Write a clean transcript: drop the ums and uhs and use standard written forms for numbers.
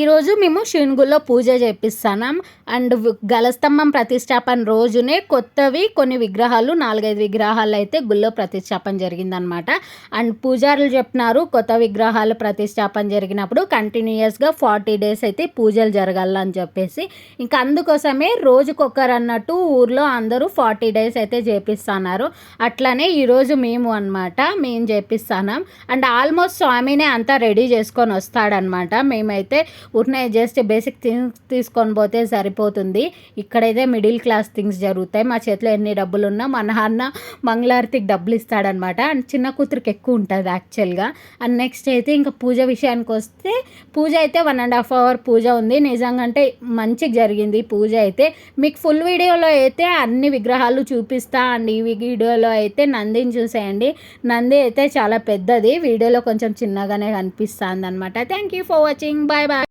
ఈరోజు మేము శివుని పూజ చేపిస్తున్నాం. అండ్ గలస్తంభం ప్రతిష్టాపన రోజునే కొత్తవి కొన్ని విగ్రహాలు 4-5 విగ్రహాలు అయితే గుళ్ళో ప్రతిష్టాపన జరిగిందనమాట. అండ్ పూజారులు చెప్పినారు కొత్త విగ్రహాలు ప్రతిష్టాపన జరిగినప్పుడు కంటిన్యూయస్గా 40 డేస్ అయితే పూజలు జరగాలని చెప్పేసి, ఇంకా అందుకోసమే రోజుకొకరు అన్నట్టు ఊర్లో అందరూ 40 డేస్ అయితే చేపిస్తున్నారు. అట్లనే ఈరోజు మేము చేపిస్తున్నాం. అండ్ ఆల్మోస్ట్ స్వామినే అంతా రెడీ చేసుకొని వస్తాడనమాట. మేమైతే ఊరినే జస్ట్ బేసిక్ థింగ్స్ తీసుకొని పోతే సరిపోతుంది. ఇక్కడైతే మిడిల్ క్లాస్ థింగ్స్ జరుగుతాయి. మా చేతిలో ఎన్ని డబ్బులు ఉన్నా మా నాన్న మంగళారతికి డబ్బులు ఇస్తాడనమాట. అండ్ చిన్న కూతురికి ఎక్కువ ఉంటుంది యాక్చువల్గా. అండ్ నెక్స్ట్ అయితే ఇంకా పూజ విషయానికి వస్తే పూజ అయితే 1.5 అవర్ పూజ ఉంది. నిజంగా అంటే మంచిగా జరిగింది పూజ అయితే. మీకు ఫుల్ వీడియోలో అయితే అన్ని విగ్రహాలు చూపిస్తా. అండ్ ఈ వీడియోలో అయితే నందిని చూసేయండి. నంది అయితే చాలా పెద్దది, వీడియోలో కొంచెం చిన్నగానే కనిపిస్తుంది అనమాట. Thank you for watching. Bye bye.